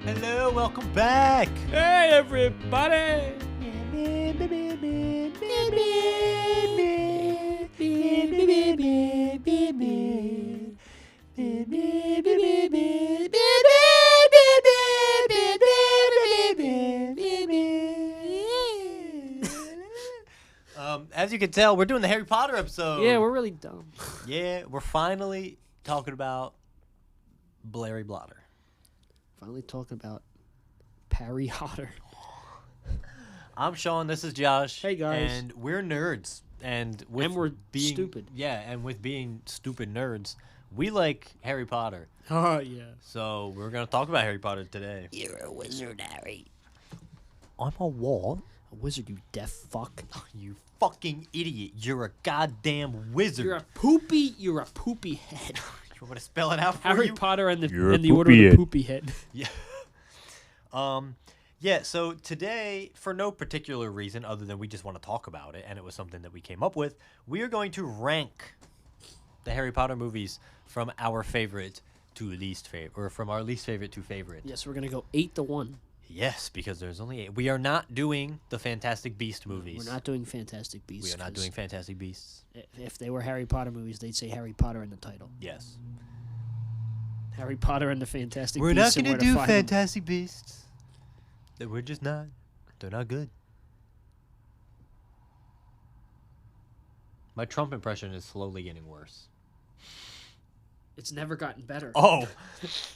Hello, welcome back. Hey, everybody! As you can tell, we're doing the Harry Potter episode. Yeah, we're really dumb. Yeah, we're finally talking about Blairy Blotter. Finally talking about Harry Potter. I'm Sean. This is Josh. Hey, guys. And we're nerds. And we're being stupid. Yeah, and with being stupid nerds, we like Harry Potter. Oh, yeah. So we're gonna talk about Harry Potter today. You're a wizard, Harry. I'm a what? A wizard, you deaf fuck. You fucking idiot! You're a goddamn wizard. You're a poopy head. You want me to spell it out for Harry you? Potter and You're a the Order poopy of the head. Poopy Head. Yeah. Yeah, so today, for no particular reason other than we just want to talk about it, and it was something that we came up with, we are going to rank the Harry Potter movies from our favorite to least favorite, or from our least favorite to favorite. Yes, we're going to go 8-1. Yes, because there's only 8. We are not doing the Fantastic Beast movies. We're not doing Fantastic Beasts. We are not doing Fantastic Beasts. If they were Harry Potter movies, they'd say Harry Potter in the title. Yes. Harry Potter and the Fantastic We're Beasts. not going and to where do find them. Fantastic Beasts. We're just not. They're not good. My Trump impression is slowly getting worse. It's never gotten better. Oh.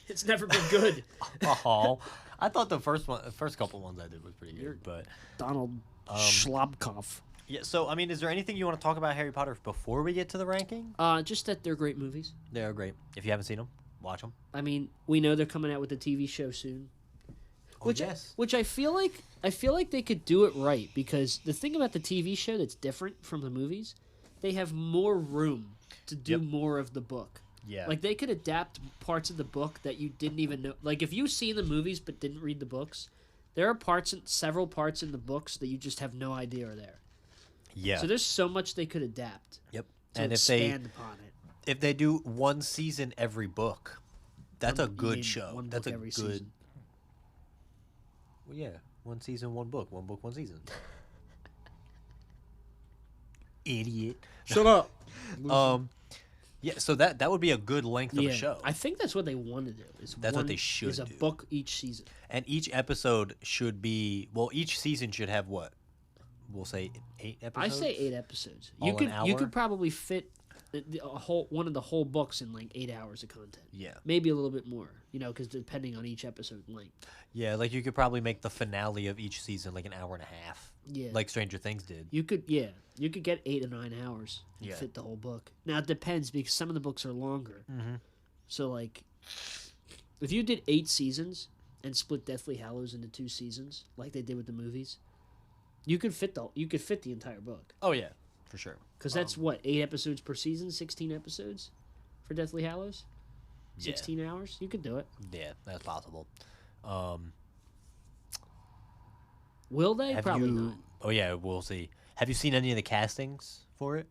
It's never been good. Oh. I thought the first couple ones I did was pretty You're- good, but Donald Schlabkopf. yeah. So I mean, is there anything you want to talk about Harry Potter before we get to the ranking? Just that they're great movies. They're great. If you haven't seen them, watch them. I mean, we know they're coming out with the TV show soon. Which, yes. which I feel like they could do it right, because the thing about the TV show that's different from the movies, they have more room to do Yep. more of the book. Yeah. Like, they could adapt parts of the book that you didn't even know. Like, if you've seen the movies but didn't read the books, there are several parts in the books that you just have no idea are there. Yeah. So there's so much they could adapt Yep. to And expand upon it. if they do one season every book, that's a You mean good show. one That's book a every good. season. Well, yeah, one season, one book, one season. Idiot. Shut up. Yeah, so that would be a good length of a show. I think that's what they want to do. That's what they should Is a do. book each season. And each episode should be, well, each season should have what? We'll say 8 I episodes? say 8 episodes. All You an could you hour? could probably fit one of the whole books in like 8 hours of content. Yeah. Maybe a little bit more, because depending on each episode length. Yeah, like you could probably make the finale of each season like an hour and a half. Yeah. Like Stranger Things did. You could get 8 or 9 hours and Yeah. fit the whole book. Now it depends, because some of the books are longer. Mm-hmm. So like, if you did 8 seasons and split Deathly Hallows into 2 seasons, like they did with the movies, you could fit the entire book. Oh, yeah, for sure. Because that's what, 8 episodes per season, 16 episodes for Deathly Hallows? 16 hours? You could do it. Yeah, that's possible. Will they? Have Probably you? Oh yeah, we'll see. Have you seen any of the castings for it?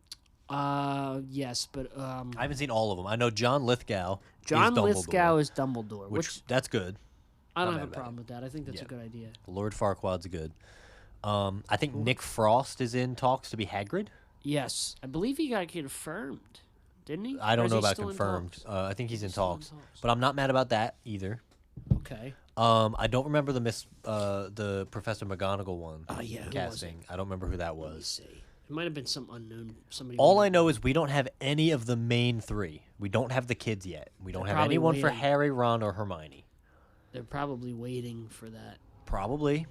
not. Yes, but I haven't seen all of them. I know John Lithgow. John is Dumbledore, Lithgow is Dumbledore, which that's good. I don't not have a mad about problem with that. I think that's Yeah. a good idea. Lord Farquaad's good. I think Nick Frost is in talks to be Hagrid. Yes, I believe he got confirmed, didn't he? I Or don't is know he about still in confirmed. talks? I think he's in still in talks, talks. but I'm not mad about that either. Okay. I don't remember the Professor McGonagall one. Oh, yeah, who was it? casting. I don't remember who that Let me was. see. It might have been some unknown somebody. All we I don't know is we don't have any of the main 3. We don't have the kids yet. We don't have probably anyone for waiting. Harry, Ron, or Hermione. They're probably waiting for that. Probably.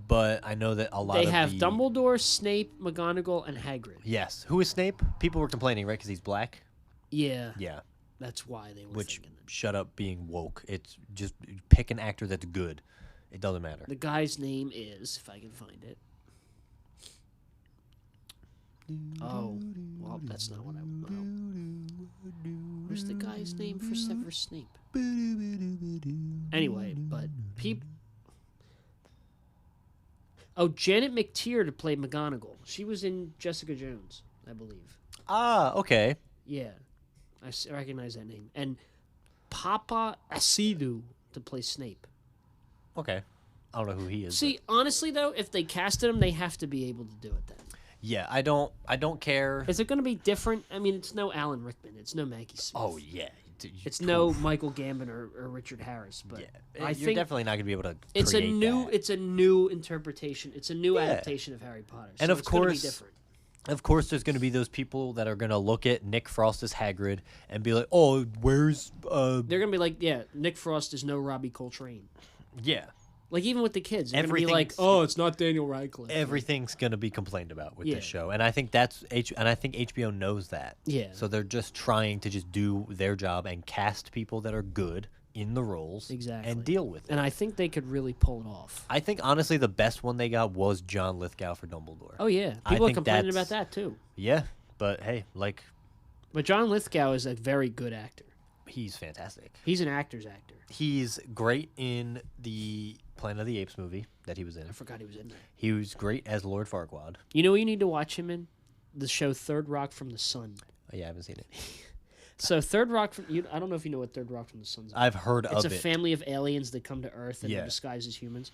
But I know that a lot They of have the... Dumbledore, Snape, McGonagall, and Hagrid. Yes. Who is Snape? People were complaining, right? Because he's black? Yeah, Yeah. that's why they were Which, thinking that. shut up being woke. It's just pick an actor that's good. It doesn't matter. The guy's name is, if I can find it. Oh, well, that's not what I know. Where's the guy's name for Severus Snape? Anyway, but Oh, Janet McTeer to play McGonagall. She was in Jessica Jones, I believe. Ah, okay. Yeah, I recognize that name. And Papa Asidu to play Snape. Okay. I don't know who he is. See, honestly though, if they casted him, they have to be able to do it then. Yeah, I don't care. Is it going to be different? I mean, it's no Alan Rickman. It's no Maggie Smith. Oh yeah. It's no Michael Gambon or Richard Harris. But Yeah, I you're think definitely not gonna be able to. it's a create new that. it's a new interpretation. It's a new adaptation of Harry Potter. So And of it's gonna be course- different. Of course, there's gonna be those people that are gonna look at Nick Frost as Hagrid and be like, "Oh, where's They're gonna be like, yeah, Nick Frost is no Robbie Coltrane. yeah." Like even with the kids, they're gonna be like, Everything's- oh, it's not Daniel Radcliffe. Everything's gonna be complained about with Yeah. this show, and I think I think HBO knows that. Yeah. So they're just trying to just do their job and cast people that are good in the roles, Exactly. and deal with it. And I think they could really pull it off. I think honestly the best one they got was John Lithgow for Dumbledore. Oh yeah, I people are think complaining that's- about that too. Yeah, but hey, like But John Lithgow is a very good actor. he's fantastic. He's an actor's actor. He's great in the Planet of the Apes movie that he was in. I forgot he was in there. He was great as Lord Farquaad. You know what you need to watch him in? The show Third Rock from the Sun. Oh, yeah, I haven't seen it. So Third Rock from I don't know if you know what Third Rock from the Sun's about. I've heard It's of a it. family of aliens that come to Earth and Yeah. they're disguised as humans.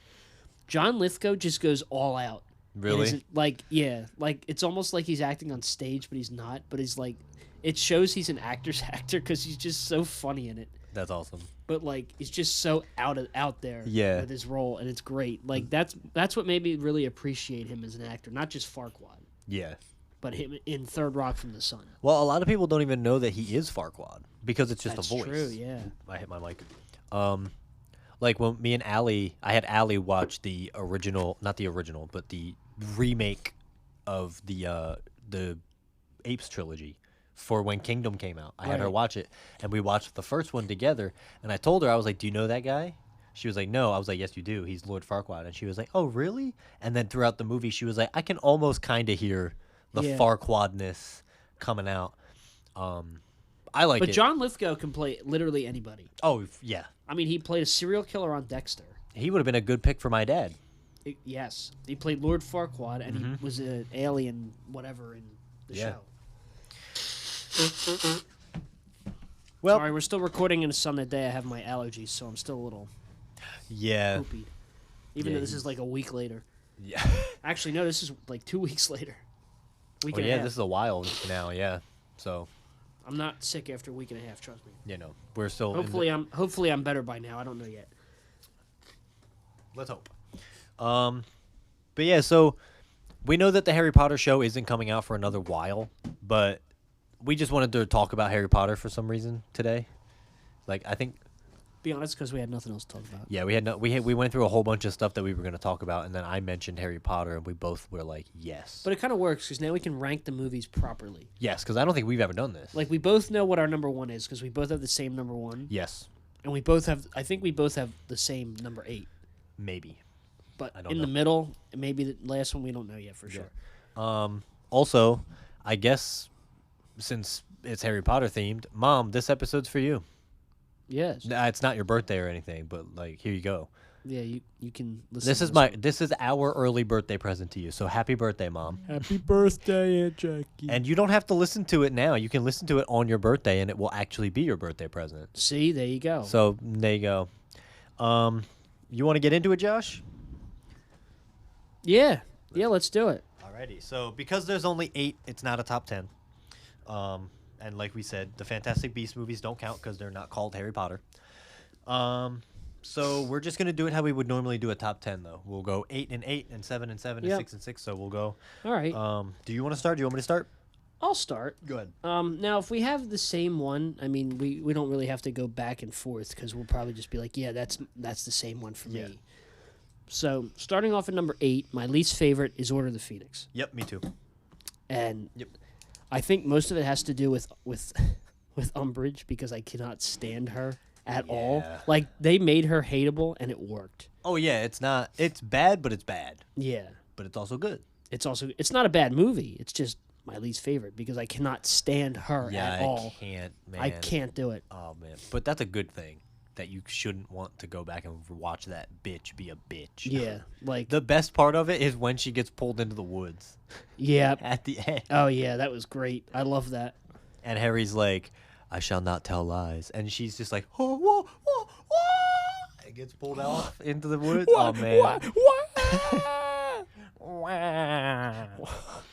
John Lithgow just goes all out. And Really? isn't- like, yeah. Like, it's almost like he's acting on stage, but he's not. But he's like, it shows he's an actor's actor because he's just so funny in it. That's awesome. But, like, he's just so out there Yeah. with his role, and it's great. Like, that's what made me really appreciate him as an actor. Not just Farquaad, Yeah. but him in Third Rock from the Sun. Well, a lot of people don't even know that he is Farquaad because it's just That's a voice. true, yeah. I hit my mic. Like when me and Allie, I had Allie watch the original, not the original, but the remake of the Apes trilogy for when Kingdom came out. I had her Right. watch it, and we watched the first one together. And I told her, I was like, "Do you know that guy?" She was like, "No." I was like, "Yes, you do. He's Lord Farquaad." And she was like, "Oh, really?" And then throughout the movie, she was like, "I can almost kind of hear the Yeah. Farquaadness coming out." I like But it. John Lithgow can play literally anybody. Oh yeah, I mean, he played a serial killer on Dexter. he would have been a good pick for my dad. Yes, he played Lord Farquaad, and he was an alien, whatever, in the Yeah. show. Well, Sorry, we're still recording in a Sunday day. I have my allergies, so I'm still a little yeah, poopy. Even Yeah, though this is like a week later. yeah. Actually, no, this is like 2 weeks later. Week Oh and a yeah, half. this is a while now. Yeah, so I'm not sick after a week and a half. Trust me. we're still. in the- Hopefully I'm better by now. I don't know yet. Let's hope. But yeah, so we know that the Harry Potter show isn't coming out for another while, but we just wanted to talk about Harry Potter for some reason today. Like I think, Be honest, because we had nothing else to talk about. yeah, we went through a whole bunch of stuff that we were going to talk about, and then I mentioned Harry Potter, and we both were like, yes, But it kind of works because now we can rank the movies properly. yes, because I don't think we've ever done this. Like we both know what our number one is because we both have the same number one, Yes, and we both have. I think we both have the same number 8. maybe. But I don't in know. the middle, maybe the last one we don't know yet for sure. Also, I guess since it's Harry Potter themed, Mom, this episode's for you. Yes. Nah, it's not your birthday or anything, but like here you go. Yeah, you can listen. This to is one. this is our early birthday present to you. So happy birthday, Mom. Happy birthday, Aunt Jackie. And you don't have to listen to it now. You can listen to it on your birthday, and it will actually be your birthday present. See, there you go. So there you go. You want to get into it, Josh? Yeah, let's do it. Alrighty. So because there's only 8, it's not a top 10. And like we said, the Fantastic Beasts movies don't count because they're not called Harry Potter. So we're just gonna do it how we would normally do a top 10, though. We'll go 8 and 8, and 7 and 7, and Yep. 6 and 6. So we'll go. All right, Do you want to start? Do you want me to start? I'll start. Go ahead. Now, if we have the same one, I mean, we don't really have to go back and forth because we'll probably just be like, yeah, that's the same one for Yeah. me. So, starting off at number 8, my least favorite is Order of the Phoenix, Yep, me too. and Yep. I think most of it has to do with with Umbridge because I cannot stand her at all. Yeah. Like they made her hateable, and it worked. Oh yeah, it's not. It's bad, but it's bad. Yeah, But it's also good. it's not a bad movie. It's just my least favorite because I cannot stand her Yeah, at all. I can't, man. I can't do it. Oh man, but that's a good thing that you shouldn't want to go back and watch that bitch be a bitch. Yeah, like The best part of it is when she gets pulled into the woods yeah. at the end, Oh yeah, that was great. I love that. and Harry's like, "I shall not tell lies," and she's just like, "Oh, whoa, whoa, whoa." gets pulled off into the woods. Oh man.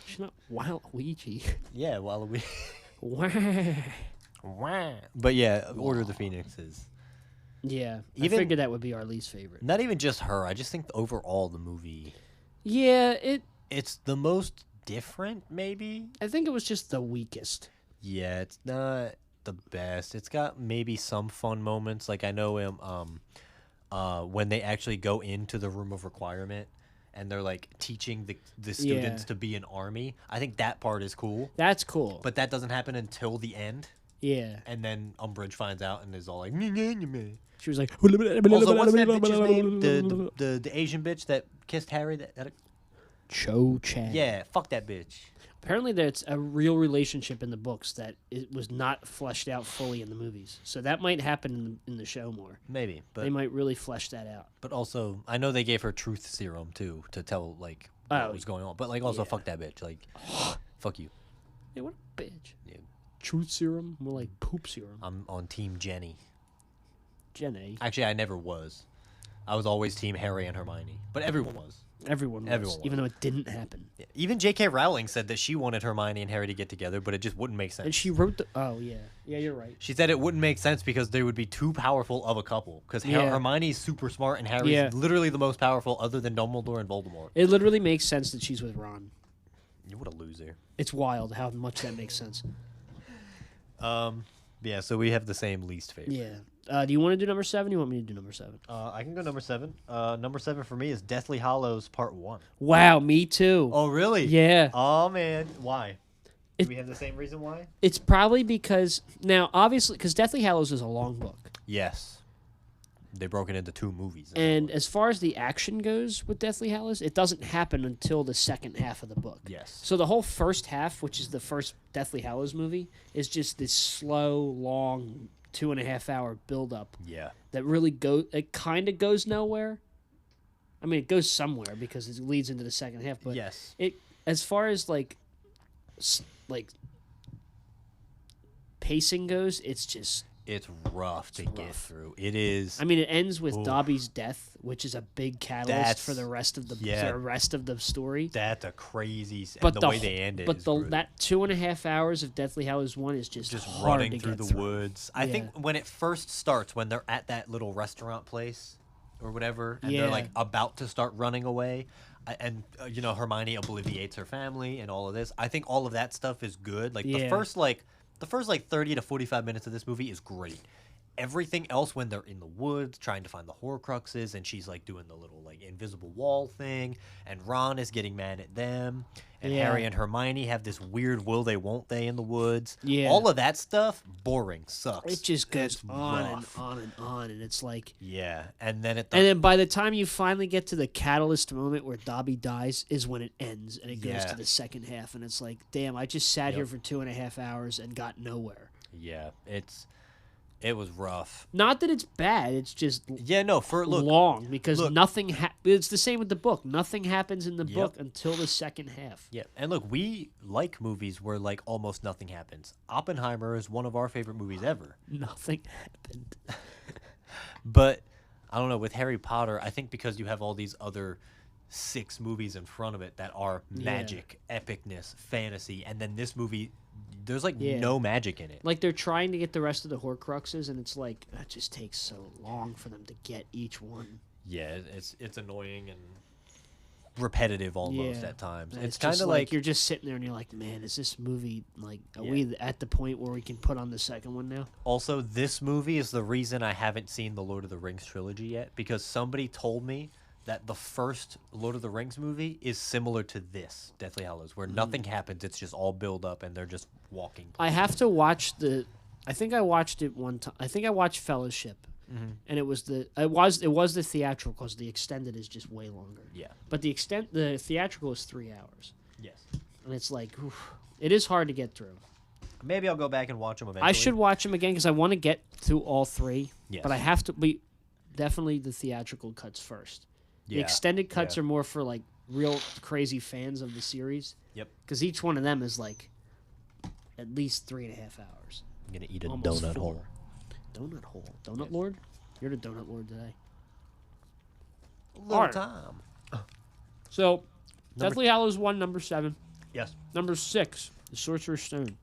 She's not Waluigi. Yeah, Waluigi. Wah. But yeah, Order of the Phoenix is Yeah, I Even- figured that would be our least favorite. not even just her. I just think overall the movie, Yeah, it's the most different, maybe. I think it was just the weakest. Yeah, it's not the best. It's got maybe some fun moments. Like I know when they actually go into the room of requirement and they're like teaching the students Yeah. to be an army. I think that part is cool. That's cool. But that doesn't happen until the end. Yeah, And then Umbridge finds out and is all like, "Nyeh, nyeh, nyeh, meh." she was like, Also, what's that bitch's name? The Asian bitch that kissed Harry? Cho Chang. Yeah, fuck that bitch. Apparently, there's a real relationship in the books that it was not fleshed out fully in the movies. So that might happen in the show more. Maybe, They might really flesh that out. but also I know they gave her truth serum too to tell like Oh, what was going on. But like also yeah. fuck that bitch. Like fuck you. Yeah, what a bitch. Yeah. Truth serum? More like poop serum. I'm on team Jenny. Jenny. Actually, I never was. I was always team Harry and Hermione, but everyone was. Everyone was, Everyone was. even though it didn't happen. Yeah. Even J.K. Rowling said that she wanted Hermione and Harry to get together, but it just wouldn't make sense. And she wrote the... Oh, yeah. Yeah, you're right. She said it wouldn't make sense because they would be too powerful of a couple. Because Yeah. Hermione's super smart and Harry's Yeah. literally the most powerful other than Dumbledore and Voldemort. It literally makes sense that she's with Ron. What a loser. It's wild how much that makes sense. Yeah, so we have the same least favorite. Yeah. Do you want to do number 7? You want me to do number 7? I can go number 7. Number 7 for me is Deathly Hallows Part 1. Wow, me too. Oh, really? Yeah. Oh, man. Why? Do It- we have the same reason why? It's probably because... Now, obviously, because Deathly Hallows is a long book. Yes. They broke it into 2 movies. And as far as the action goes with Deathly Hallows, it doesn't happen until the second half of the book. Yes. So the whole first half, which is the first Deathly Hallows movie, is just this slow, long, 2.5-hour build-up Yeah. that really it kind of goes nowhere. I mean, it goes somewhere because it leads into the second half, but yes. it as far as like pacing goes, it's just... It's rough to get rough. through. It is. I mean, it ends with Oof. Dobby's death, which is a big catalyst That's- for the rest of yeah. the rest of the story. That's a crazy. But And the way they end it. but is the brutal. that 2.5 hours of Deathly Hallows 1 is just hard running to through get the woods. I Yeah. think when it first starts, when they're at that little restaurant place or whatever, and Yeah. they're like about to start running away, and Hermione obliviates her family and all of this. I think all of that stuff is good. Like Yeah. the first 30 to 45 minutes of this movie is great. Everything else when they're in the woods trying to find the Horcruxes and she's like doing the little like invisible wall thing and Ron is getting mad at them and Yeah. Harry and Hermione have this weird will they won't they in the woods. Yeah. All of that stuff boring, sucks. It just goes It's on rough. and on and on, and it's like... Yeah, and then And then by the time you finally get to the catalyst moment where Dobby dies is when it ends, and it goes Yeah. to the second half, and it's like, damn, I just sat here for 2.5 hours and got nowhere. yeah, it was rough. Not that it's bad, it's just Yeah, no, long because look. nothing. It's the same with the book. Nothing happens in the Yep. book until the second half. Yeah, and look, we like movies where like almost nothing happens. Oppenheimer is one of our favorite movies ever. Nothing happened. But I don't know, with Harry Potter, I think because you have all these other 6 movies in front of it that are magic, epicness, fantasy, and then this movie, there's like Yeah. no magic in it. Like they're trying to get the rest of the Horcruxes, and it's like it just takes so long for them to get each one. Yeah, it's annoying and repetitive almost Yeah. at times. And It's just kind of like you're just sitting there and you're like, man, is this movie like? Are Yeah. we at the point where we can put on the second one now? also this movie is the reason I haven't seen the Lord of the Rings trilogy yet because somebody told me that the first Lord of the Rings movie is similar to this Deathly Hallows, where nothing happens. It's just all build up, and they're just walking. I have to watch the. I think I watched it one time. I think I watched Fellowship, and it was the theatrical because the extended is just way longer. Yeah. But the theatrical is 3 hours, Yes. and it's like, oof, it is hard to get through. Maybe I'll go back and watch them eventually. I should watch them again because I want to get through all 3. Yes. But I have to be definitely the theatrical cuts first. The Yeah. extended cuts Yeah. are more for like real crazy fans of the series. Yep. Because each one of them is like at least 3.5 hours. I'm gonna eat a Almost donut 4. hole. Donut hole. Donut Yes. Lord? You're the Donut Lord today. little Alright. time. So, Number- Deathly Hallows 1, number 7. Yes. Number 6, The Sorcerer's Stone.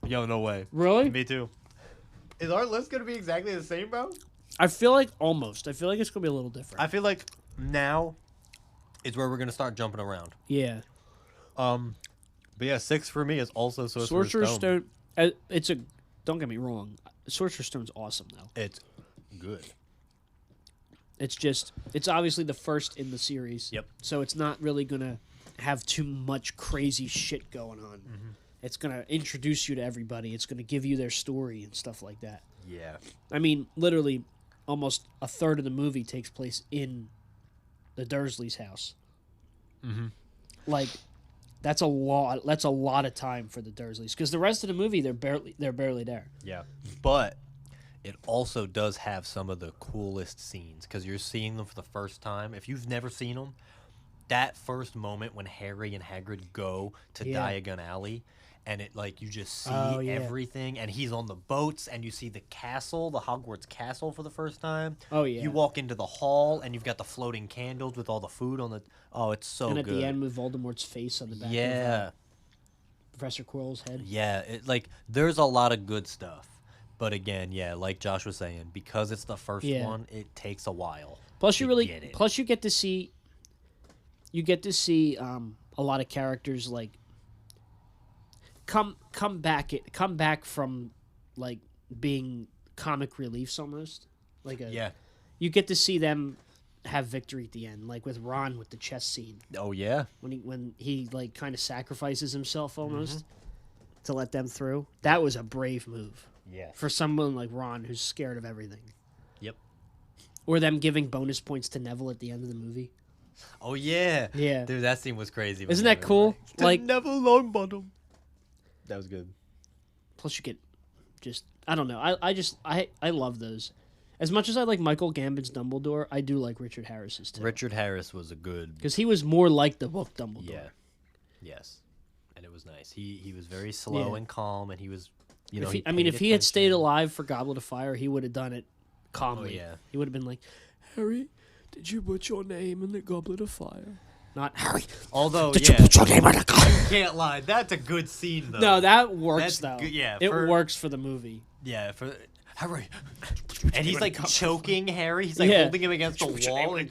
Yo, no way. Really? Me too. Is our list gonna be exactly the same, bro? I feel like almost. I feel like it's going to be a little different. I feel like now is where we're gonna start jumping around. Yeah. But yeah, 6 for me is also Sorcerer's Stone. It's a. Don't get me wrong. Sorcerer's Stone's awesome, though. It's good. It's just. It's obviously the first in the series. Yep. So it's not really going to have too much crazy shit going on. Mm-hmm. It's going to introduce you to everybody. It's going to give you their story and stuff like that. Yeah. I mean, literally, almost a third of the movie takes place in the Dursleys' house. Mm-hmm. Like, that's a lot. That's a lot of time for the Dursleys because the rest of the movie they're barely there. Yeah. But it also does have some of the coolest scenes because you're seeing them for the first time. If you've never seen them, that first moment when Harry and Hagrid go to Yeah. Diagon Alley, and it like you just see Oh, yeah. everything, and he's on the boats, and you see the castle, the Hogwarts castle for the first time. Oh yeah. You walk into the hall, and you've got the floating candles with all the food on the. Oh, it's so and at good. the end with Voldemort's face on the back Yeah. of Professor Quirrell's head. Yeah, there's a lot of good stuff. But again, yeah, like Josh was saying, because it's the first Yeah. one, it takes a while. Plus to you really get it. plus you get to see a lot of characters like come back from like being comic reliefs almost. Like Yeah. you get to see them have victory at the end, like with Ron with the chess scene. Oh yeah. When he like kind of sacrifices himself almost Mm-hmm. to let them through. That was a brave move Yeah. for someone like Ron who's scared of everything. Yep. Or them giving bonus points to Neville at the end of the movie. Oh yeah. Yeah. Dude, that scene was crazy. when Isn't that Neville, cool? To Like Neville Longbottom. That was good. plus you get just I don't know. I love those. As much as I like Michael Gambon's Dumbledore, I do like Richard Harris's too. Richard Harris was a good. Because he was more like the book Dumbledore. Yeah. Yes. And it was nice. He was very slow Yeah. and calm, and he was, you know. If he I mean, paid if he had stayed attention. alive for Goblet of Fire, he would have done it calmly. Oh, yeah. He would have been like, Harry, did you put your name in the Goblet of Fire? Not Harry. Although, Did yeah, you put your name in the Goblet? can't lie. That's a good scene, though. No, that works That's though. good, yeah, it for- works for the movie. Yeah, for Harry. And he's like choking Harry. He's like Yeah. holding him against the wall. And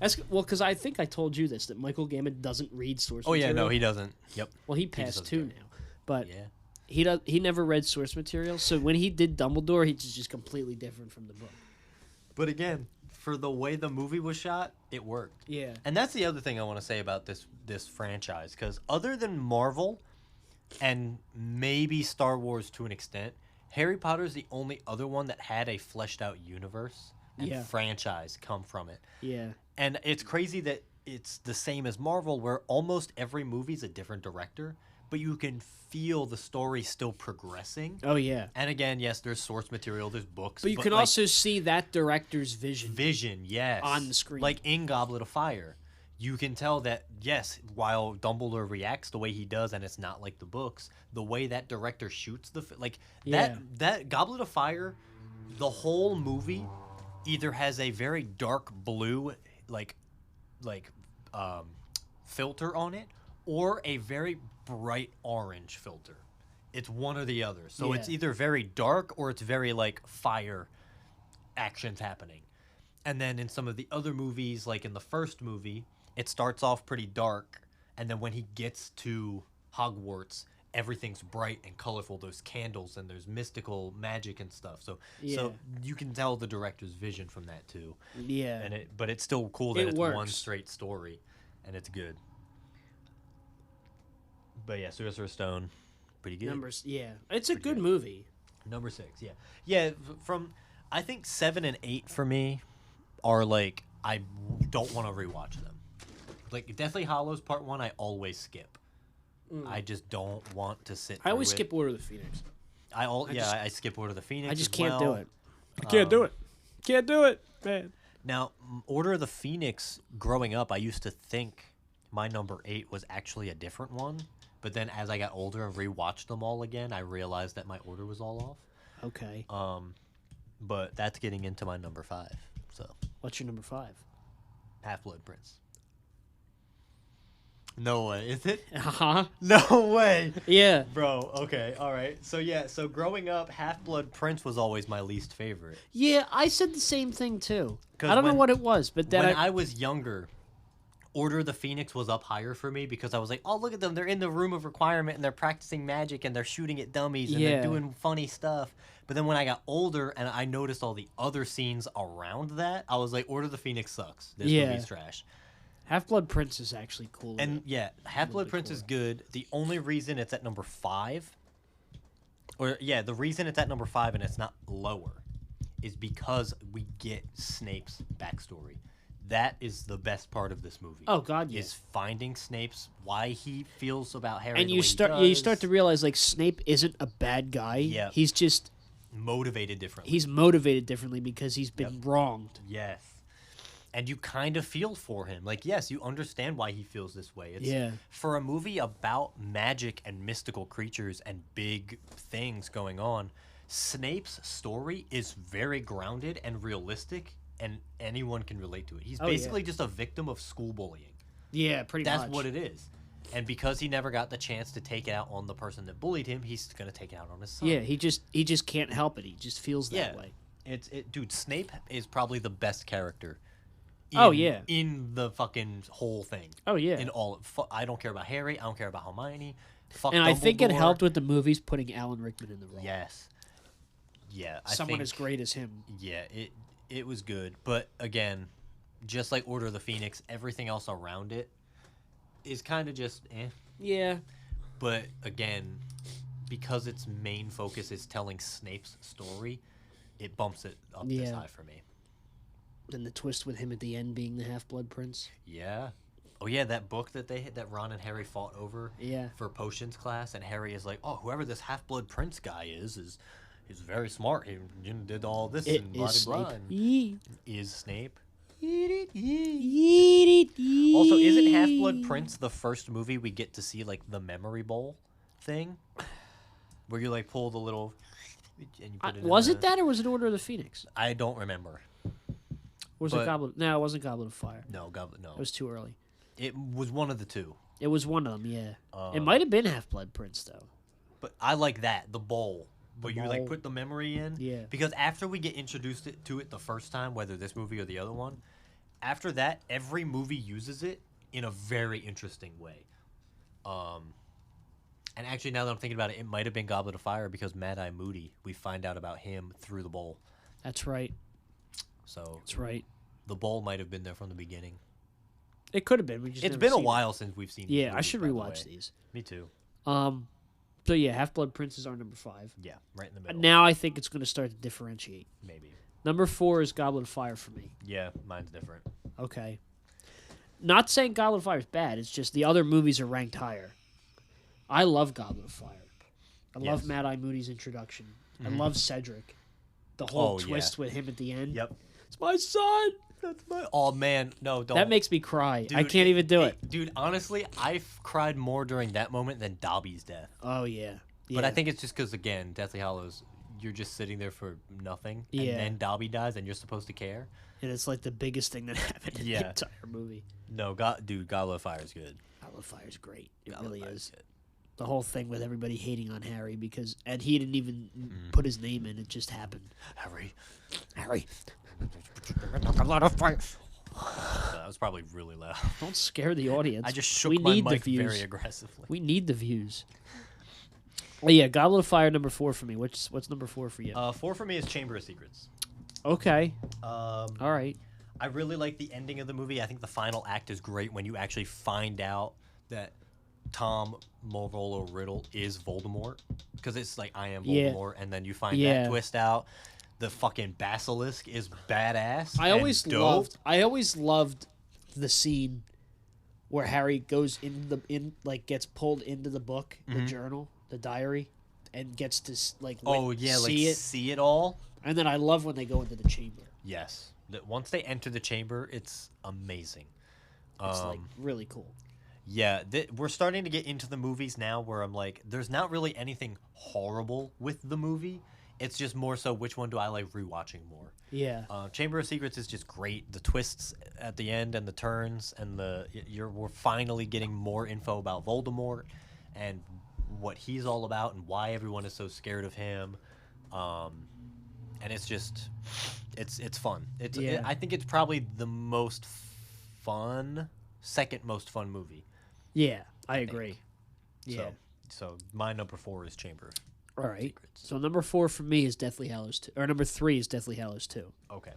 That's well, because I think I told you this that Michael Gambon doesn't read source oh yeah, material. no, he doesn't. Yep. Well, he just passed doesn't too care. now, but Yeah. he never read source material. So when he did Dumbledore, he's just completely different from the book. But again, for the way the movie was shot, it worked. Yeah. And that's the other thing I want to say about this franchise, because other than Marvel and maybe Star Wars to an extent, Harry Potter is the only other one that had a fleshed out universe and Yeah. franchise come from it. Yeah. And it's crazy that it's the same as Marvel, where almost every movie's a different director, but you can feel the story still progressing. Oh yeah. And again, yes, there's source material, there's books, But you can like, also see that director's vision. vision, yes, on the screen. Like in Goblet of Fire, you can tell that yes, while Dumbledore reacts the way he does, and it's not like the books, the way that director shoots Yeah. that Goblet of Fire, the whole movie either has a very dark blue filter on it, or a very bright orange filter. It's one or the other. So it's Yeah. either very dark or it's very like fire actions happening. And then in some of the other movies, like in the first movie, it starts off pretty dark, and then when he gets to Hogwarts, everything's bright and colorful. There's candles and there's mystical magic and stuff. So Yeah. you can tell the director's vision from that too. Yeah. And but it's still cool that It it's one works. straight story, and it's good. But yeah, Sorcerer's Stone, pretty good. Numbers. Yeah. It's a good good. movie. Number 6, yeah. Yeah, from, I think 7 and 8 for me are like, I don't want to rewatch them. Like, Deathly Hallows Part 1, I always skip. I just don't want to sit I always through skip Order of the Phoenix. it. I skip Order of the Phoenix I just as can't do well. it. I can't do it. Can't do it, man. Now, Order of the Phoenix, growing up, I used to think my number 8 was actually a different one. But then as I got older and rewatched them all again, I realized that my order was all off. Okay. But that's getting into my number 5. So What's your number 5? Half-Blood Prince. No way, is it? Uh-huh. No way. Yeah. Bro, okay, all right. So growing up, Half-Blood Prince was always my least favorite. Yeah, I said the same thing too. 'Cause I don't know when- what it was, but then When I was younger, Order of the Phoenix was up higher for me because I was like, oh, look at them. They're in the room of requirement and they're practicing magic and they're shooting at dummies and Yeah. they're doing funny stuff. But then when I got older and I noticed all the other scenes around that, I was like, Order of the Phoenix sucks. This Yeah. movie's trash. Half-Blood Prince is actually cool. And yeah, Half-Blood bit Prince is cooler. good. The only reason it's at number 5, the reason it's at number 5 and it's not lower is because we get Snape's backstory. That is the best part of this movie. Oh God, Is finding Snape's why he feels about Harry. And the you way he start does, to realize like Snape isn't a bad guy. Yeah. He's just motivated differently. he's motivated differently because he's been wronged. Yes. And you kind of feel for him. Like, yes, you understand why he feels this way. It's, Yeah. For a movie about magic and mystical creatures and big things going on, Snape's story is very grounded and realistic, and anyone can relate to it. He's Oh, yeah. basically just a victim of school bullying. Yeah, pretty That's much. what it is. And because he never got the chance to take it out on the person that bullied him, he's going to take it out on his son. Yeah, he just can't help it. He just feels that Yeah. way. Dude, Snape is probably the best character. Oh, yeah. In the fucking whole thing. Oh yeah. In all, I don't care about Harry. I don't care about Hermione. Fuck And I think it Dumbledore. helped with the movies putting Alan Rickman in the role. Yes. Yeah. Someone I as think, great as him. Yeah. It was good, but again, just like Order of the Phoenix, everything else around it is kind of just eh. Yeah. But again, because its main focus is telling Snape's story, it bumps it up this Yeah. high for me. And the twist with him at the end being the Half-Blood Prince. Yeah. Oh yeah, that book that Ron and Harry fought over Yeah. for potions class, and Harry is like, oh, whoever this Half-Blood Prince guy is he's very smart. He did all this It and blah is blah. Snape. And Yee. is Snape. Yee. Also, isn't Half-Blood Prince the first movie we get to see like the memory bowl thing, where you like pull the little and you put it. Was in it that or was it Order of the Phoenix? I don't remember. Or was But- it Goblet? No, it wasn't Goblet of Fire. No, Goblet. No, It was too early. it was one of the two. It was one of them, yeah. It Um, might have been Half-Blood Prince, though. But I like that the bowl. Where you like bowl. put the memory in. Yeah. Because after we get introduced to it the first time, whether this movie or the other one, after that, every movie uses it in a very interesting way. And actually, now that I'm thinking about it, it might have been Goblet of Fire because Mad Eye Moody, we find out about him through the bowl. That's right. So That's right. the bowl might have been there from the beginning. It could have been. We just It's never been a seen it. while since we've seen. these Yeah, I movies, should by the rewatch way. these. Me too. So yeah, Half-Blood Prince is our number 5. Yeah, right in the middle. Now I think it's going to start to differentiate. Maybe. Number 4 is Goblet of Fire for me. Yeah, mine's different. Okay. Not saying Goblet of Fire is bad. It's just the other movies are ranked higher. I love Goblet of Fire. I love Yes. Mad Eye Moody's introduction. I Mhm. love Cedric. The whole Oh, yeah. twist with him at the end. Yep. It's my son. That's my. Oh man, no, don't. That makes me cry. I Dude, can't even do it. Dude, honestly, I've cried more during that moment than Dobby's death. Oh yeah. But I Yeah. think it's just because, again, Deathly Hallows, you're just sitting there for nothing. Yeah. And then Dobby dies and you're supposed to care. And it's like the biggest thing that happened in Yeah. the entire movie. No, dude, Goblet of Fire is good. Goblet of Fire is great. It Goblet of really Fire is. good. The whole thing with everybody hating on Harry and he didn't even Mm-hmm. put his name in. It just happened. Harry. Harry, Goblet of Fire. That was probably really loud. don't scare the audience. I just shook we my need mic the views. very aggressively. We need the views. Well, yeah, Goblet of Fire number 4 for me. What's number 4 for you? 4 for me is Chamber of Secrets. Okay. Um, All right. I really like the ending of the movie. I think the final act is great when you actually find out that Tom Morvolo Riddle is Voldemort. Because it's like, I am Yeah. Voldemort. And then you find Yeah. that twist out. The fucking basilisk is badass. I and always dope. loved the scene where Harry goes gets pulled into the book, the journal, the diary, and gets to Oh, yeah, like see it. see it all. And then I love when they go into the chamber. Yes. Once they enter the chamber, it's amazing. It's like really cool. Yeah, we're starting to get into the movies now where I'm like, there's not really anything horrible with the movie. It's just more so which one do I like rewatching more. Yeah. Chamber of Secrets is just great. The twists at the end and the turns and we're finally getting more info about Voldemort and what he's all about and why everyone is so scared of him. And it's just, it's fun. I think it's probably the most fun, second most fun movie. Yeah, I agree. Yeah. So my number 4 is Chamber. All right. So number 4 for me is Deathly Hallows 2. Or number 3 is Deathly Hallows 2. Okay.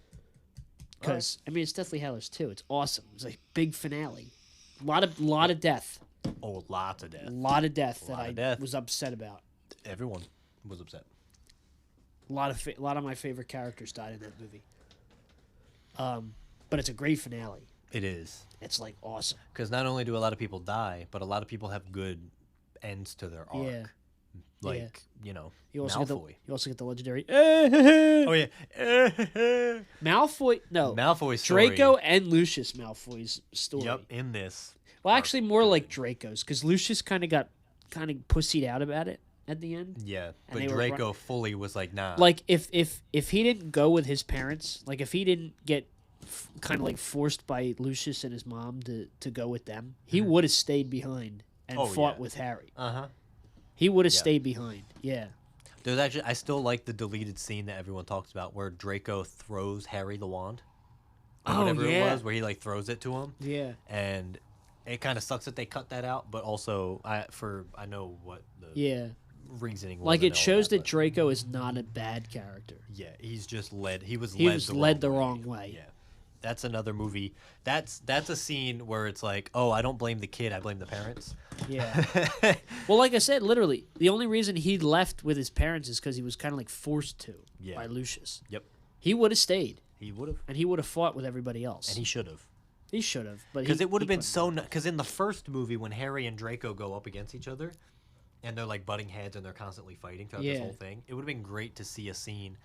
Because, I mean, it's Deathly Hallows 2. It's awesome. It's a big finale. A lot of death. Oh, lots of death. A lot of death that I was upset about. Everyone was upset. A lot of my favorite characters died in that movie. But it's a great finale. It is. It's like awesome. Because not only do a lot of people die, but a lot of people have good ends to their arc. Yeah. Like, you know, you also Malfoy. You also get the legendary. Oh, yeah. Malfoy. No. Malfoy's story. Draco and Lucius Malfoy's story. Yep, in this. Well, actually, more like Draco's, because Lucius kind of pussied out about it at the end. Yeah, but Draco fully was like, nah. Like, if he didn't go with his parents, like if he didn't get kind of like forced by Lucius and his mom to go with them, he would have stayed behind and fought with Harry. Uh-huh. He would have stayed behind. Yeah. There's actually, I still like the deleted scene that everyone talks about where Draco throws Harry the wand. Or whatever it was, where he like throws it to him. Yeah. And it kind of sucks that they cut that out, but also I know what the reasoning was. Like, it shows that Draco is not a bad character. Yeah, he's just led. He was led the wrong way. Yeah. That's another movie. That's a scene where it's like, oh, I don't blame the kid, I blame the parents. Yeah. Well, like I said, literally, the only reason he left with his parents is because he was kind of like forced to by Lucius. Yep. He would have stayed. He would have. And he would have fought with everybody else. And he should have. He should have. Because it would have been so... Because in the first movie, when Harry and Draco go up against each other, and they're like butting heads and they're constantly fighting throughout this whole thing, it would have been great to see a scene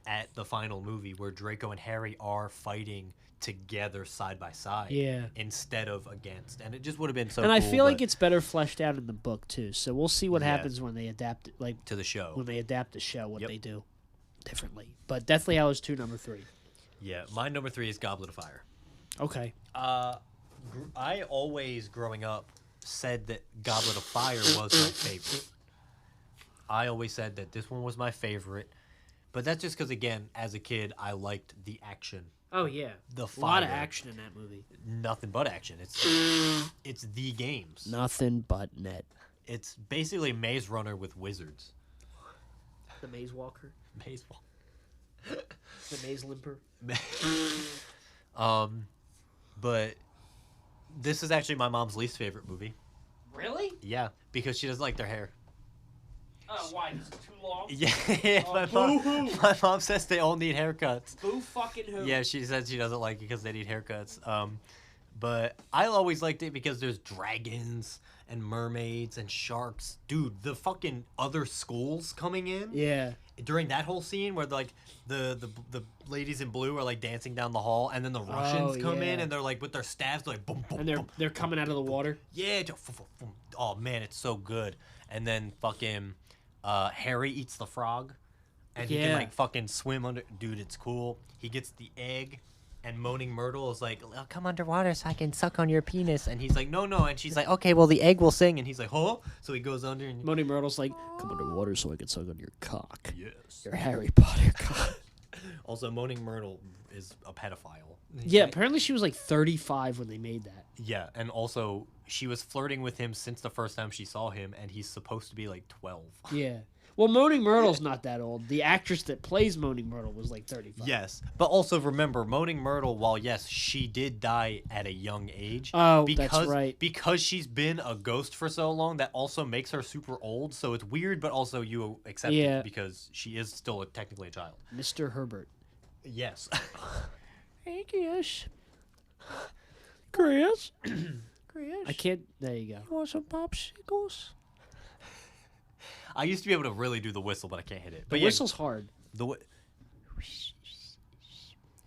at the final movie where Draco and Harry are fighting together side by side instead of against, and it just would have been so and cool. I feel like it's better fleshed out in the book too, so we'll see what happens when they adapt it, like to the show. When they adapt the show, what they do differently. But Deathly Hallows 2 number 3. Yeah, my number 3 is Goblet of Fire. Okay. I always growing up said that Goblet of Fire was my favorite. I always said that this one was my favorite, but that's just because, again, as a kid, I liked the action. Oh yeah, the fire. A lot of action in that movie. Nothing but action. It's the games. Nothing but net. It's basically Maze Runner with wizards. The Maze Walker. Maze Walker. The Maze Limper. But this is actually my mom's least favorite movie. Really? Yeah, because she doesn't like their hair. Oh, why? Is it too long? Yeah, my mom says they all need haircuts. Boo fucking who? Yeah, she says she doesn't like it because they need haircuts. But I always liked it because there's dragons and mermaids and sharks. Dude, the fucking other schools coming in. Yeah. During that whole scene where like the ladies in blue are like dancing down the hall, and then the Russians come in and they're like with their staffs, they're like boom boom. And they're coming out of the water. Yeah. Oh man, it's so good. And then fucking Harry eats the frog, and he can like fucking swim under. Dude, it's cool. He gets the egg, and Moaning Myrtle is like, "I'll come underwater so I can suck on your penis." And he's like, "No." And she's like, "Okay, well the egg will sing." And he's like, "Huh?" So he goes under, and Moaning Myrtle's like, "Come underwater so I can suck on your cock." Yes. Your Harry Potter cock. Also, Moaning Myrtle is a pedophile. Yeah, apparently she was like 35 when they made that. Yeah, and also she was flirting with him since the first time she saw him, and he's supposed to be like 12. Yeah. Well, Moaning Myrtle's not that old. The actress that plays Moaning Myrtle was like 35. Yes, but also remember, Moaning Myrtle, while yes, she did die at a young age. Oh, that's right. Because she's been a ghost for so long, that also makes her super old. So it's weird, but also you accept it because she is still technically a child. Mr. Herbert. Yes. Hey, Chris. Chris. Chris. I can't. There you go. You want some popsicles? I used to be able to really do the whistle, but I can't hit it. The whistle's hard.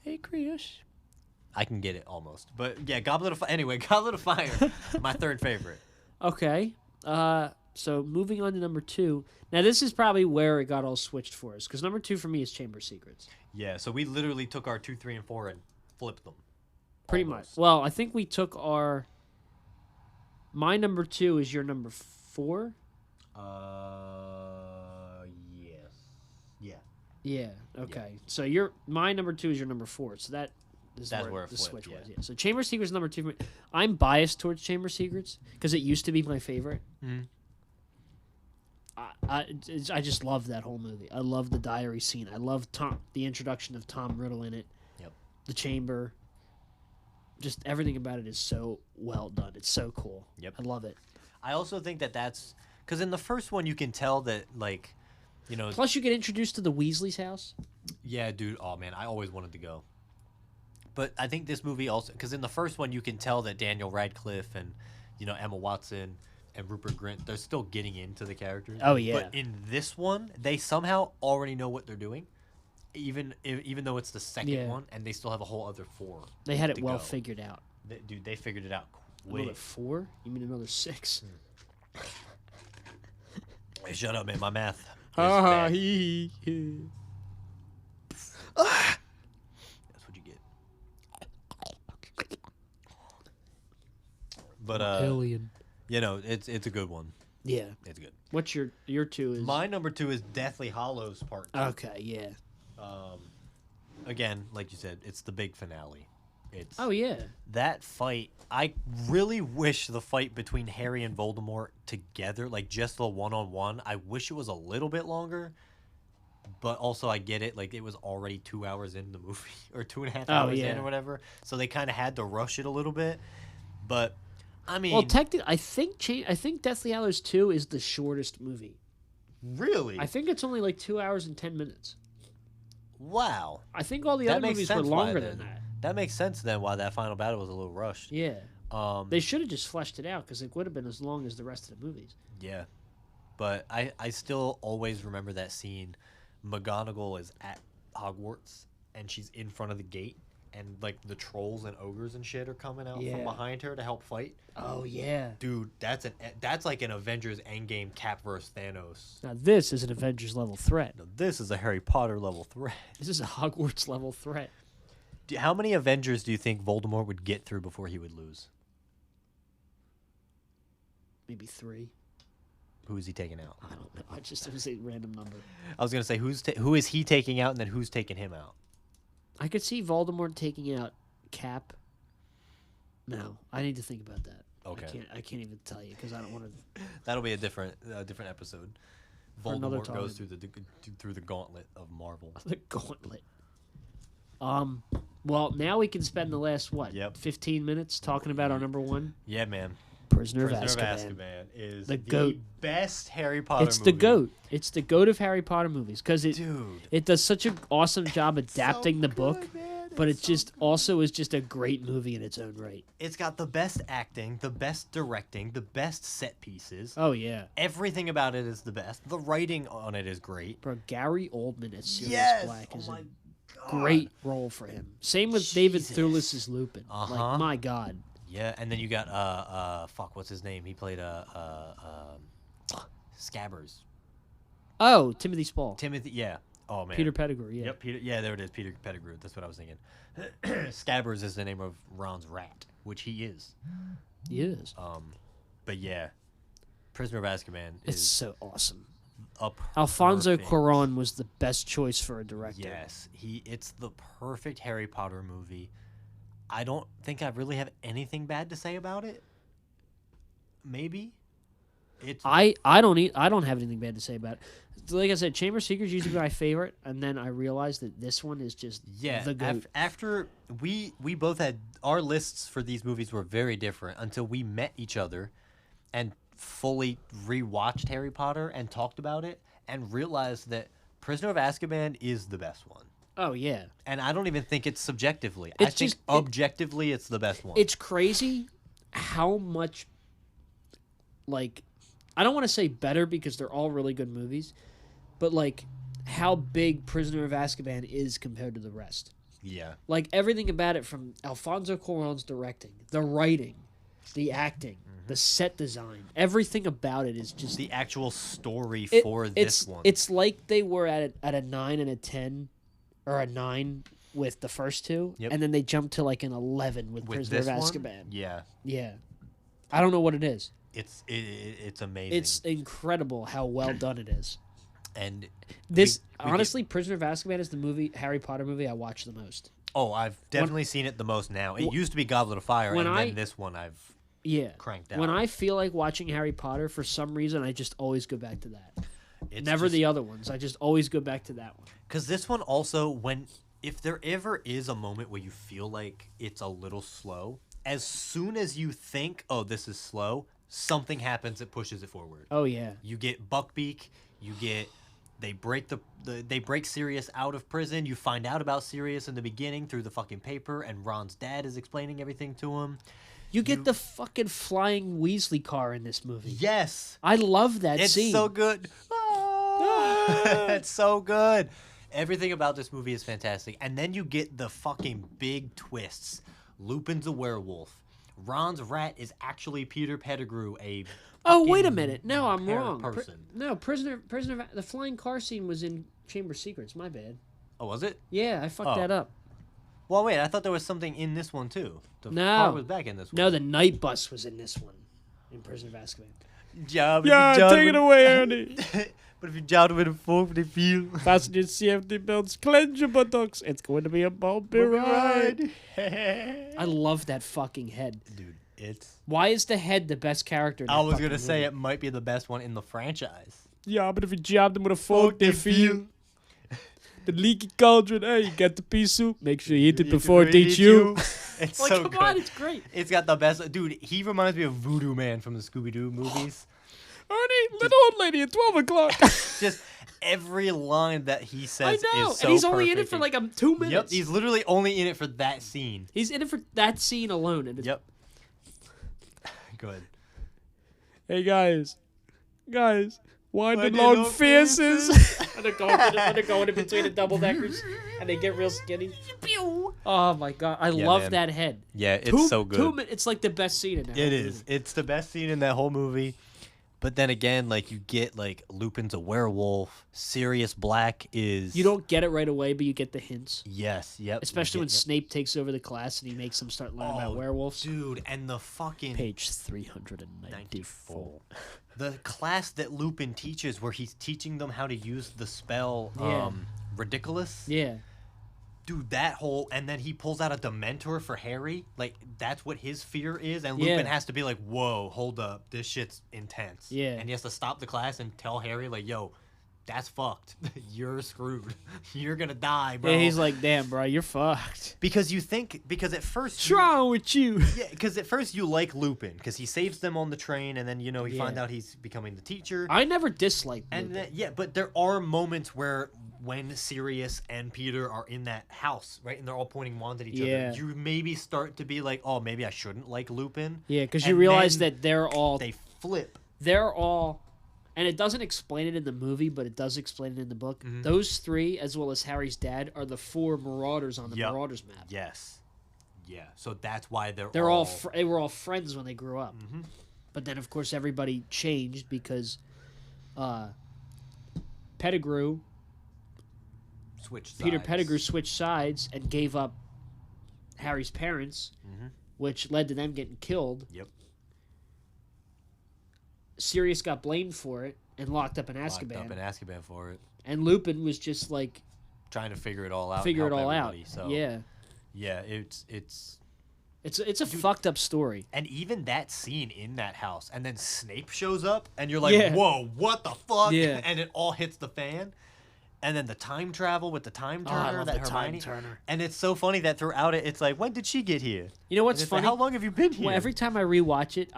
Hey, Chris. I can get it almost. But yeah, Goblet of Fire. Anyway, Goblet of Fire, my third favorite. Okay. So moving on to number 2. Now this is probably where it got all switched for us, because number 2 for me is Chamber of Secrets. Yeah, so we literally took our 2, 3, and 4 and flipped them. Pretty Almost. much. Well, I think we took our. My number 2 is your number 4. Yes. Yeah. Yeah. Okay. Yeah. So my number 2 is your number 4. So that's where it the flipped, switch yeah. was. Yeah. So Chamber of Secrets is number 2 for me. I'm biased towards Chamber of Secrets because it used to be my favorite. Mm. I just love that whole movie. I love the diary scene. I love the introduction of Tom Riddle in it. Yep. The chamber. Just everything about it is so well done. It's so cool. Yep. I love it. I also think that's because in the first one you can tell that like, you know. Plus, you get introduced to the Weasley's house. Yeah, dude. Oh man, I always wanted to go. But I think this movie also, because in the first one you can tell that Daniel Radcliffe and, you know, Emma Watson and Rupert Grint, they're still getting into the characters. Oh yeah. But in this one, they somehow already know what they're doing, even though it's the second one, and they still have a whole other 4. They had it to well go. Figured out. Dude, they figured it out Another quick. 4? You mean another 6? Hey, shut up, man. My math. Is Ah, bad. That's what you get. But Alien. you know, it's a good one. Yeah. It's good. What's your 2 is? My number 2 is Deathly Hallows Part 2. Okay. Yeah. Again, like you said, it's the big finale. It's Oh yeah. that fight. I really wish the fight between Harry and Voldemort together, like just the one-on-one, I wish it was a little bit longer. But also, I get it. Like, it was already 2 hours in the movie, or 2.5 hours yeah. in, or whatever. So they kind of had to rush it a little bit. But I mean, Well, technically, I think Deathly Hallows 2 is the shortest movie. really, I think it's only like 2 hours and 10 minutes. wow, I think all the That other makes movies were sense why longer then. than that. That makes sense then. Why that final battle was a little rushed. Yeah. Um, They should have just fleshed it out because it would have been as long as the rest of the movies. yeah, but I still always remember that scene. McGonagall is at Hogwarts and she's in front of the gate, and like the trolls and ogres and shit are coming out Yeah. from behind her to help fight. Oh yeah. Dude, that's like an Avengers Endgame Cap versus Thanos. Now this is an Avengers level threat. Now, this is a Harry Potter level threat. This is a Hogwarts level threat. How many Avengers do you think Voldemort would get through before he would lose? Maybe 3. Who is he taking out? I don't know. It was a random number. I was gonna say who is he taking out, and then who's taking him out? I could see Voldemort taking out Cap. No, I need to think about that. Okay. I can't even tell you because I don't want to. That'll be a different episode. For another Voldemort goes time. through the gauntlet of Marvel. The gauntlet. Well, now we can spend the last 15 minutes talking about our number 1, Yeah, man. Prisoner of Prisoner Azkaban. of Azkaban is The GOAT. best Harry Potter It's movie. the goat. It's the goat of Harry Potter movies because Dude. it does such an awesome job adapting the book, man. but it just also is just a great movie in its own right. It's got the best acting, the best directing, the best set pieces. Oh yeah, Everything about it is the best. The writing on it is great. bro. Gary Oldman as Sirius Yes. Black is Oh a my God. great role for him. Same with David Jesus. Thewlis as Lupin. Uh-huh. Like my God. Yeah, and then you got what's his name? He played Scabbers. Oh, Timothy Spall. Timothy, yeah. Oh man. Peter Pettigrew. Yeah. Yep, Peter. Yeah, there it is, Peter Pettigrew. That's what I was thinking. Scabbers is the name of Ron's rat, which he is. He is. But yeah, Prisoner of Azkaban It's is so awesome. a Alfonso perfect- Cuarón was the best choice for a director. Yes, it's the perfect Harry Potter movie. I don't think I really have anything bad to say about it. Maybe. It's I don't have anything bad to say about it. Like I said, Chamber of Secrets used to be my favorite, and then I realized that this one is just the goat. After we both had our lists for these movies were very different until we met each other and fully rewatched Harry Potter and talked about it and realized that Prisoner of Azkaban is the best one. Oh yeah, And I don't even think it's subjectively. It's I think just- objectively it's the best one. it's crazy how much, like, I don't want to say better because they're all really good movies, but like how big Prisoner of Azkaban is compared to the rest. Yeah. Like everything about it, from Alfonso Cuarón's directing, the writing, the acting, the set design, everything about it is just The actual story it- for it's, this one. It's like they were at a 9 and a 10, or a 9 with the first two, Yep. and then they jumped to like an 11 with with Prisoner of this one, Azkaban. yeah, Yeah, I don't know what it is. it's amazing. It's incredible how well done it is. and This we get- honestly, Prisoner of Azkaban is the movie Harry Potter movie I watch the most. oh, I've definitely seen it the most now. It used to be Goblet of Fire, when and I- then this one I've Yeah, cranked out. when I feel like watching Harry Potter, for some reason, I just always go back to that. It's Never just- the other ones. I just always go back to that one. Because this one also, if there ever is a moment where you feel like it's a little slow, as soon as you think, oh, this is slow, something happens that pushes it forward. Oh yeah, You get Buckbeak, they break they break Sirius out of prison. You find out about Sirius in the beginning through the fucking paper, and Ron's dad is explaining everything to him. you get the fucking flying Weasley car in this movie. Yes, I love that it's scene. so good. Ah! It's so good. Everything about this movie is fantastic. And then you get the fucking big twists. Lupin's a werewolf. Ron's rat is actually Peter Pettigrew, a Oh wait a fucking minute! No, I'm parent wrong. person. No, prisoner. The flying car scene was in Chamber of Secrets. My bad. Oh, was it? Yeah, I fucked Oh. that up. Well, wait, I thought there was something in this one too. The No. car was back in this one. No, the night bus was in this one, in Prisoner of Azkaban. Take it away, Ernie. But if you jout with a fork, they feel. Fasten your safety belts, cleanse your buttocks. It's going to be a bumpy ride. I love that fucking head. Dude, it's. Why is the head the best character? In I that was fucking gonna say movie? it might be the best one in the franchise. Yeah, but if you jab them with a fork, they feel. The leaky cauldron. Hey, you get the pea soup. Make sure you eat it before it eats you. It's Like, so come good. on, it's great. It's got the best. Dude, he reminds me of Voodoo Man from the Scooby Doo movies. Ernie, little old lady at 12 o'clock. Just every line that he I says know, is so and he's only in it perfect for and- like 2 minutes. Yep, he's literally only in it for that scene. He's in it for that scene alone. And it's, Yep. Good. Hey guys, winding Winding long long faces. And they're going in between the double deckers, and they get real skinny. Oh my god, I Yeah, love man. that head. Yeah, it's so good. It's like the best scene in there. It is. It's the best scene in that whole movie. But then again, like you get like Lupin's a werewolf. Sirius Black is. You don't get it right away, but you get the hints. Yes. Yep. you Especially when get- Snape takes over the class and he makes them start learning about Oh, werewolves. Dude, and the fucking Page 394. the class that Lupin teaches, where he's teaching them how to use the spell, Yeah. ridiculous. Yeah. Dude, that whole, and then he pulls out a Dementor for Harry. Like that's what his fear is, and Yeah. Lupin has to be like, "Whoa, hold up, this shit's intense." Yeah. and he has to stop the class and tell Harry, like, "Yo, that's fucked. You're screwed. You're gonna die, bro." Yeah, he's like, damn, bro, you're fucked. because at first, What's wrong with you? yeah, because at first you like Lupin because he saves them on the train, and then you find Yeah. out he's becoming the teacher. I never disliked And Lupin. then, yeah, but there are moments where when Sirius and Peter are in that house, right, and they're all pointing wands at each Yeah. other, you maybe start to be like, oh, maybe I shouldn't like Lupin. Yeah, because you And realize then that they're all They flip. and it doesn't explain it in the movie, but it does explain it in the book. Mhm. Those three, as well as Harry's dad, are the 4 Marauders on the Yep. Marauders map. Yes. Yeah. So that's why They're all they were all friends when they grew up. Mhm. But then, of course, everybody changed because Pettigrew, Switch Peter sides. Pettigrew, switched sides and gave up Harry's parents, Mhm. which led to them getting killed. Yep. Sirius got blamed for it and locked up in Locked Azkaban. up in Azkaban for it, And Lupin was just like, trying to figure it all out. and figure it help all out. everybody, So Yeah. yeah, it's. It's a fucked up story. And even that scene in that house, and then Snape shows up, and you're like, Yeah. whoa, what the fuck? Yeah. And it all hits the fan. And then the time travel with the time Oh, I turner, love that the time Hermione. turner. And it's so funny that throughout it, it's like, when did she get here? You know And what's it's like, funny? how long have you been here? Well, every time I rewatch it,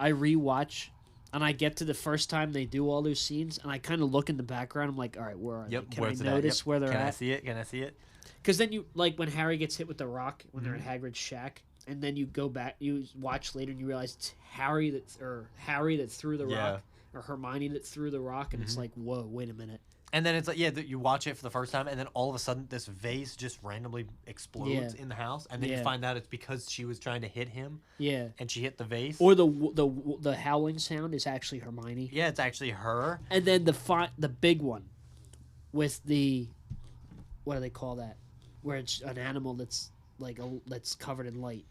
and I get to the first time they do all those scenes, and I kind of look in the background. I'm like, all right, where are Yep, they? Can where's I it at? notice Yep. where they're Can I at? see it? Can I see it? Because then you, like when Harry gets hit with the rock when they're Mm-hmm. at Hagrid's shack, and then you go back, you watch later, and you realize it's Harry that threw the Yeah. rock, or Hermione that threw the rock, and it's like, whoa, wait a minute. And then it's like, you watch it for the first time, and then all of a sudden, this vase just randomly explodes in the house, and then you find out it's because she was trying to hit him. Yeah. And she hit the vase. Or the howling sound is actually Hermione. Yeah, it's actually her. And then the big one, with the, what do they call that? Where it's an animal that's like that's covered in light.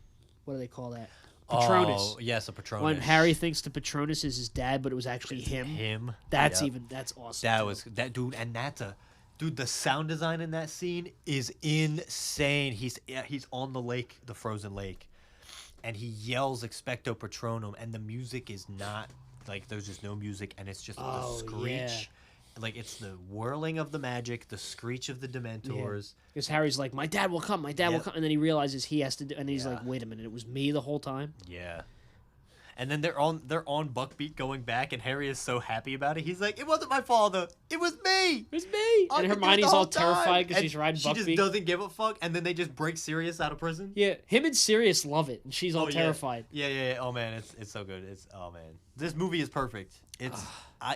What do they call that? Patronus. Oh, yes, a Patronus. When Harry thinks the Patronus is his dad, but it was actually him. That's awesome. That was that dude, and dude. The sound design in that scene is insane. He's on the lake, the frozen lake, and he yells "Expecto Patronum," and the music is not like there's just no music, and it's just the screech. Yeah. Like, it's the whirling of the magic, the screech of the Dementors. Because Harry's like, my dad will come, and then he realizes he has to do, and he's like, wait a minute, it was me the whole time? Yeah. And then they're on Buckbeak going back, and Harry is so happy about it. He's like, it wasn't my father. It was me. It was me. And Hermione's all terrified because she's riding Buckbeak. She just doesn't give a fuck, and then they just break Sirius out of prison. Yeah, him and Sirius love it, and she's all terrified. Yeah. Oh, man, it's so good. This movie is perfect.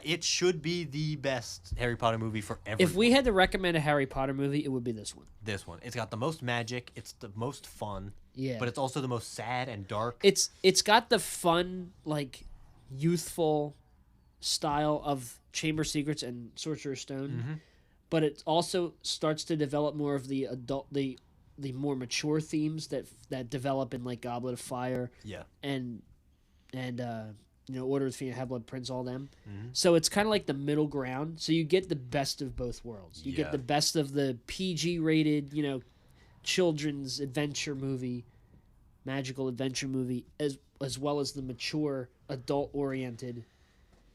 It should be the best Harry Potter movie for everyone. If we had to recommend a Harry Potter movie, it would be this one. This one. It's got the most magic. It's the most fun. Yeah. But it's also the most sad and dark. It's got the fun, like, youthful style of Chamber Secrets and Sorcerer's Stone, but it also starts to develop more of the adult, the more mature themes that develop in, like, Goblet of Fire. Yeah. And Order of the Phoenix, Half-Blood Prince, all them. So it's kind of like the middle ground. So you get the best of both worlds. You get the best of the PG-rated, children's adventure movie, magical adventure movie, as well as the mature, adult-oriented,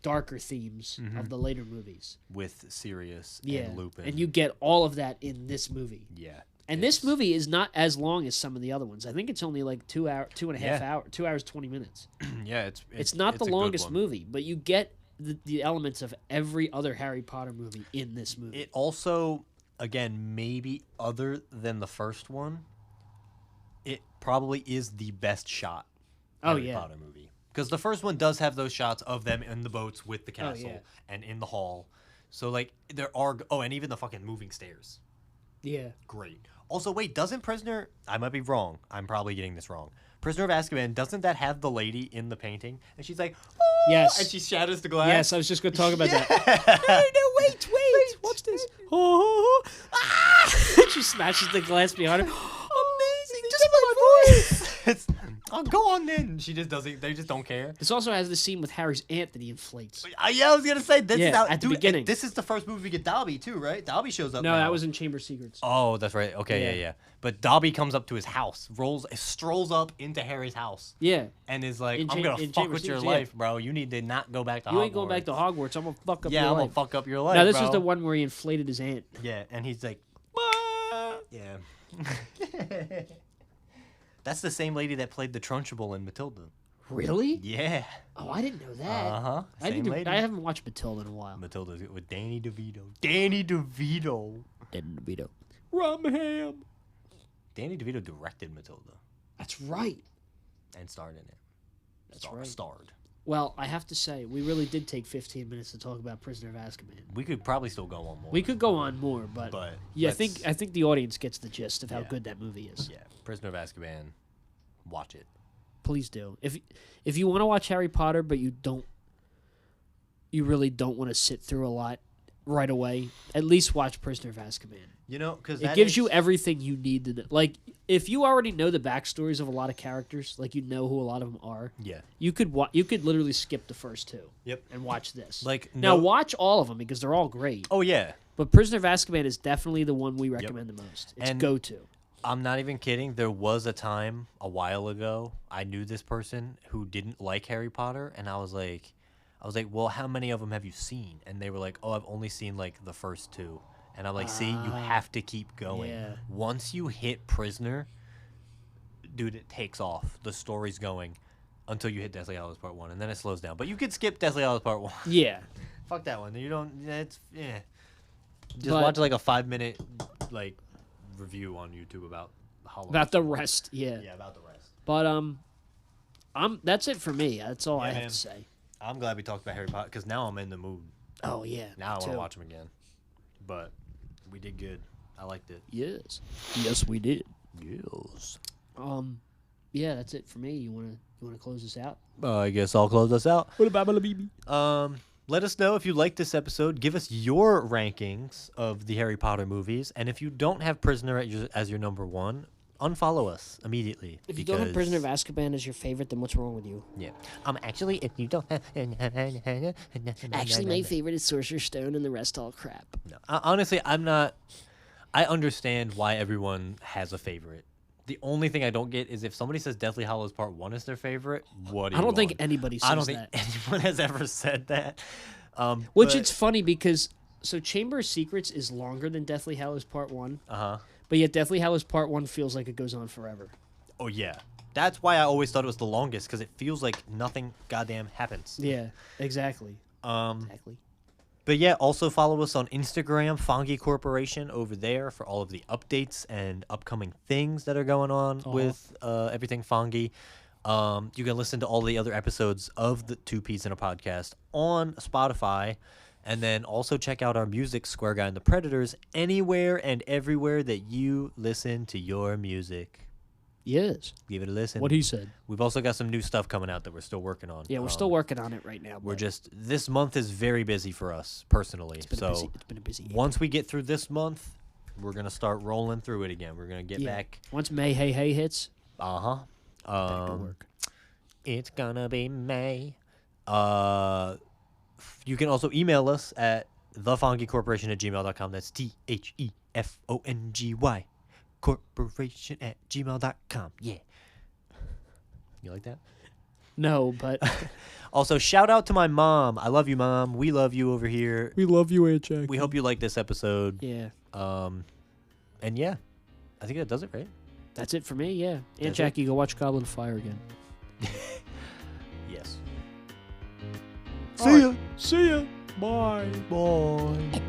darker themes of the later movies. With Sirius and Lupin. And you get all of that in this movie. Yeah. And this movie is not as long as some of the other ones. I think it's only like 2 hours, 2 hours, 20 minutes. Yeah, it's not the longest movie, but you get the elements of every other Harry Potter movie in this movie. It also, again, maybe other than the first one, it probably is the best shot Harry Potter movie. Because the first one does have those shots of them in the boats with the castle and in the hall. So, like, there are... Oh, and even the fucking moving stairs. Yeah. Great. Also, wait, doesn't Prisoner... I might be wrong. I'm probably getting this wrong. Prisoner of Azkaban, doesn't that have the lady in the painting? And she's like, oh! Yes. And she shatters the glass? Yes, I was just going to talk about that. No, wait. Watch this. Oh, ah! She smashes the glass behind her. Amazing. Just my voice. Oh, go on then. She just doesn't... They just don't care. This also has the scene with Harry's aunt that he inflates. Yeah, I was going to say, this is how... at the beginning. This is the first movie we get Dobby, too, right? Dobby shows up No, now. that was in Chamber Secrets. Oh, that's right. Okay, yeah. But Dobby comes up to his house, strolls up into Harry's house. Yeah. And is like, I'm going to fuck with your life, bro. You need to not go back to Hogwarts. You ain't going back to Hogwarts. I'm going to fuck up your life. Yeah, I'm going to fuck up your life, Now, this bro. is the one where he inflated his aunt. Yeah, and he's like, yeah. That's the same lady that played the Trunchbull in Matilda. Really? Yeah. Oh, I didn't know that. Uh-huh. Same lady. I haven't watched Matilda in a while. Matilda's with Danny DeVito. Danny DeVito. Rumham. Danny DeVito directed Matilda. That's right. And starred in it. That's right. Starred. Well, I have to say, we really did take 15 minutes to talk about Prisoner of Azkaban. We could probably still go on more. We could go on more, but yeah, I think the audience gets the gist of how good that movie is. Yeah, Prisoner of Azkaban. Watch it. Please do. If you want to watch Harry Potter, but you really don't want to sit through a lot right away, at least watch Prisoner of Azkaban. Because it gives you everything you need to know. Like, if you already know the backstories of a lot of characters, like you know who a lot of them are, you could literally skip the first two. Yep. And watch this. Now watch all of them because they're all great. Oh yeah. But Prisoner of Azkaban is definitely the one we recommend the most. It's go-to. I'm not even kidding. There was a time a while ago I knew this person who didn't like Harry Potter, and I was like, well, how many of them have you seen? And they were like, oh, I've only seen like the first two. And I'm like, see, you have to keep going. Yeah. Once you hit Prisoner, dude, it takes off. The story's going until you hit Deathly Hallows Part 1, and then it slows down. But you could skip Deathly Hallows Part 1. Yeah. Fuck that one. You don't... It's... Yeah. Just watch like a 5-minute like review on YouTube about Halloween. About the rest, yeah. Yeah, about the rest. But that's it for me. That's all I have to say. I'm glad we talked about Harry Potter because now I'm in the mood. Oh yeah. Now I want too. to watch them again. But we did good. I liked it. Yes. Yes, we did. Yes. Yeah, that's it for me. You wanna close this out? I guess I'll close us out. What about baby? Let us know if you liked this episode. Give us your rankings of the Harry Potter movies, and if you don't have Prisoner as your number one, unfollow us immediately. If you don't have Prisoner of Azkaban as your favorite, then what's wrong with you? Yeah. Actually, if you don't have... Actually, my favorite is Sorcerer's Stone, and the rest all crap. No. Honestly, I'm not... I understand why everyone has a favorite. The only thing I don't get is if somebody says Deathly Hallows Part 1 is their favorite, what do you I don't think want? anybody says that. I don't think anyone has ever said that. Which but- it's funny because so Chamber of Secrets is longer than Deathly Hallows Part 1. Uh-huh. But yet Deathly Hallows Part 1 feels like it goes on forever. Oh, yeah. That's why I always thought it was the longest, because it feels like nothing goddamn happens. Yeah, exactly. Exactly. But yeah, also follow us on Instagram, Fongy Corporation, over there for all of the updates and upcoming things that are going on with everything Fongy. You can listen to all the other episodes of the Two Peas in a Podcast on Spotify. And then also check out our music, Square Guy and the Predators, anywhere and everywhere that you listen to your music. Yes. Give it a listen. What he said. We've also got some new stuff coming out that we're still working on. Yeah, we're still working on it right now. We're but just, this month is very busy for us personally. it's been a busy year. Once we get through this month, we're going to start rolling through it again. We're going to get back. Once May Hey Hey hits, Uh-huh. back to work. It's going to be May. You can also email us at thefongycorporation@gmail.com. That's THEFONGY corporation@gmail.com. Yeah. You like that? No, but Also, shout out to my mom. I love you, Mom. We love you over here. we love you, Aunt Jackie. We hope you like this episode. Yeah. And yeah, I think that does it, right? That's it for me, yeah. Aunt That's Jackie, go watch Goblin of Fire again. Yes. See ya. See ya. Bye. Bye.